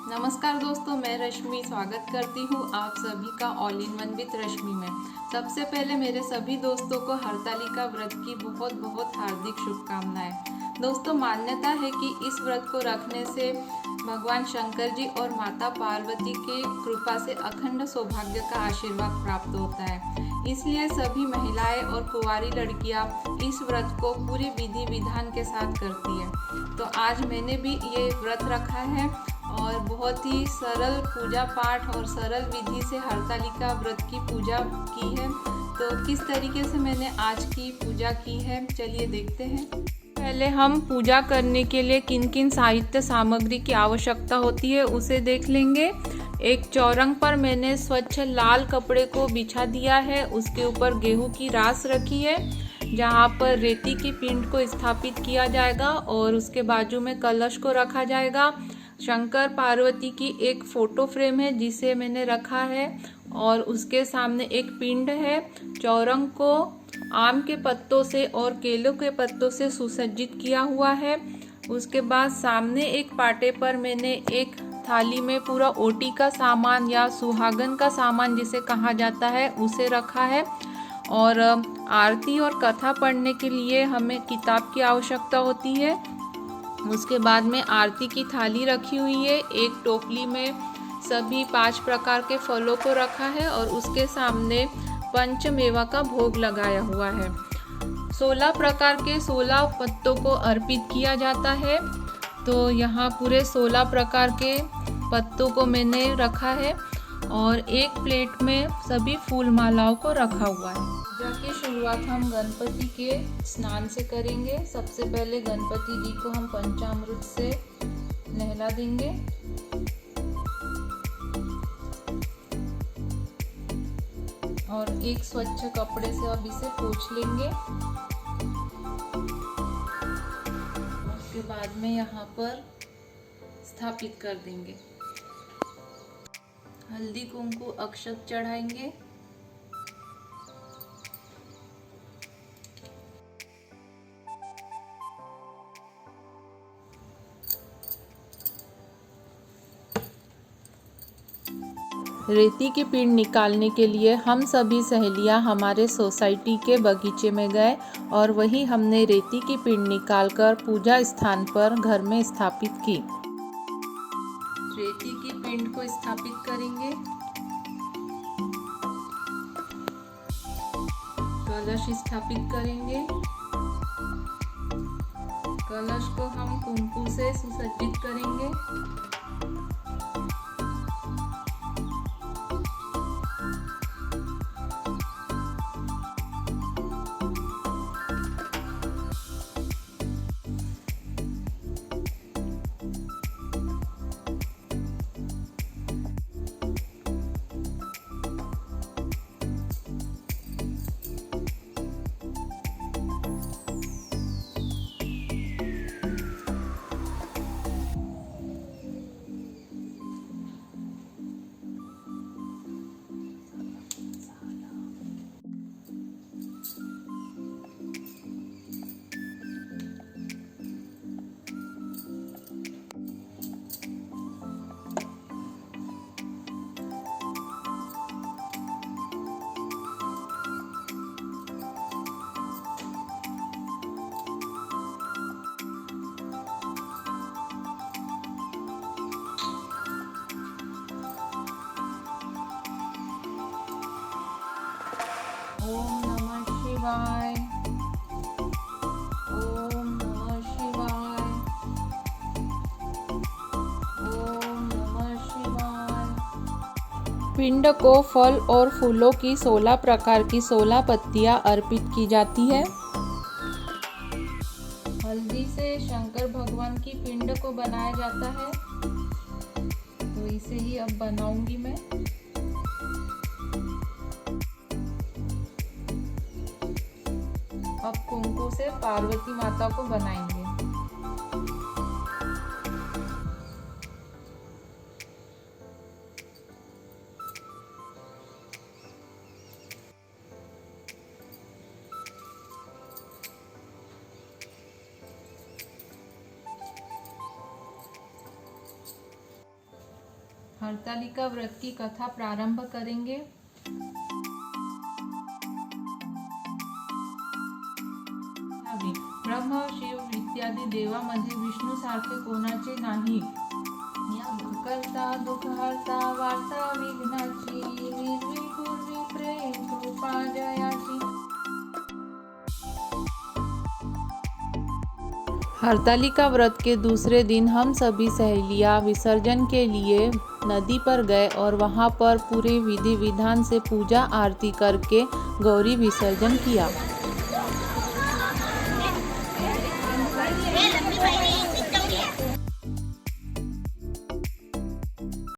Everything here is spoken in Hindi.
नमस्कार दोस्तों, मैं रश्मि स्वागत करती हूँ आप सभी का ऑल इन वन विद रश्मि में। सबसे पहले मेरे सभी दोस्तों को हरतालिका व्रत की बहुत बहुत हार्दिक शुभकामनाएं। दोस्तों, मान्यता है कि इस व्रत को रखने से भगवान शंकर जी और माता पार्वती के कृपा से अखंड सौभाग्य का आशीर्वाद प्राप्त होता है। इसलिए सभी महिलाएं और कुंवारी लड़कियां इस व्रत को पूरी विधि विधान के साथ करती है। तो आज मैंने भी ये व्रत रखा है और बहुत ही सरल पूजा पाठ और सरल विधि से हरतालिका व्रत की पूजा की है। तो किस तरीके से मैंने आज की पूजा की है, चलिए देखते हैं। पहले हम पूजा करने के लिए किन किन साहित्य सामग्री की आवश्यकता होती है उसे देख लेंगे। एक चौरंग पर मैंने स्वच्छ लाल कपड़े को बिछा दिया है, उसके ऊपर गेहूं की रास रखी है जहाँ पर रेती की पिंड को स्थापित किया जाएगा और उसके बाजू में कलश को रखा जाएगा। शंकर पार्वती की एक फोटो फ्रेम है जिसे मैंने रखा है और उसके सामने एक पिंड है। चौरंग को आम के पत्तों से और केलों के पत्तों से सुसज्जित किया हुआ है। उसके बाद सामने एक पाटे पर मैंने एक थाली में पूरा ओटी का सामान या सुहागन का सामान जिसे कहा जाता है उसे रखा है। और आरती और कथा पढ़ने के लिए हमें किताब की आवश्यकता होती है। उसके बाद में आरती की थाली रखी हुई है। एक टोकरी में सभी 5 प्रकार के फलों को रखा है और उसके सामने पंचमेवा का भोग लगाया हुआ है। 16 प्रकार के 16 पत्तों को अर्पित किया जाता है। तो यहाँ पूरे 16 प्रकार के पत्तों को मैंने रखा है और एक प्लेट में सभी फूल मालाओं को रखा हुआ है। पूजा की शुरुआत हम गणपति के स्नान से करेंगे। सबसे पहले गणपति जी को हम पंचामृत से नहला देंगे। और एक स्वच्छ कपड़े से अब इसे पोंछ लेंगे। उसके बाद में यहाँ पर स्थापित कर देंगे। हल्दी कुंकु अक्षत चढ़ाएंगे। रेती की पिंड निकालने के लिए हम सभी सहेलियां हमारे सोसाइटी के बगीचे में गए और वहीं हमने रेती की पिंड निकालकर पूजा स्थान पर घर में स्थापित की। रेती की पिंड को स्थापित करेंगे। कलश स्थापित करेंगे। कलश को हम कुंकु से सुसज्जित करेंगे। ओम नमः शिवाय। ओम नमः शिवाय। ओम नमः शिवाय। पिंड को फल और फूलों की 16 प्रकार की 16 पत्तियां अर्पित की जाती है। हल्दी से शंकर भगवान की पिंड को बनाया जाता है, तो इसे ही अब बनाऊंगी मैं। अब कुंकु से पार्वती माता को बनाएंगे। हरतालिका व्रत की कथा प्रारंभ करेंगे। ब्रह्म, शिव इत्यादी देवामध्ये विष्णूसारखे कोणाचे नाही। या करता दुःख हरता वार्ता विघ्नाची, निर्वी पूर्वी प्रेम कृपा जयाची। हरतालिका व्रत के दूसरे दिन हम सभी सहेलियां विसर्जन के लिए नदी पर गए और वहां पर पूरे विधि विधान से पूजा आरती करके गौरी विसर्जन किया।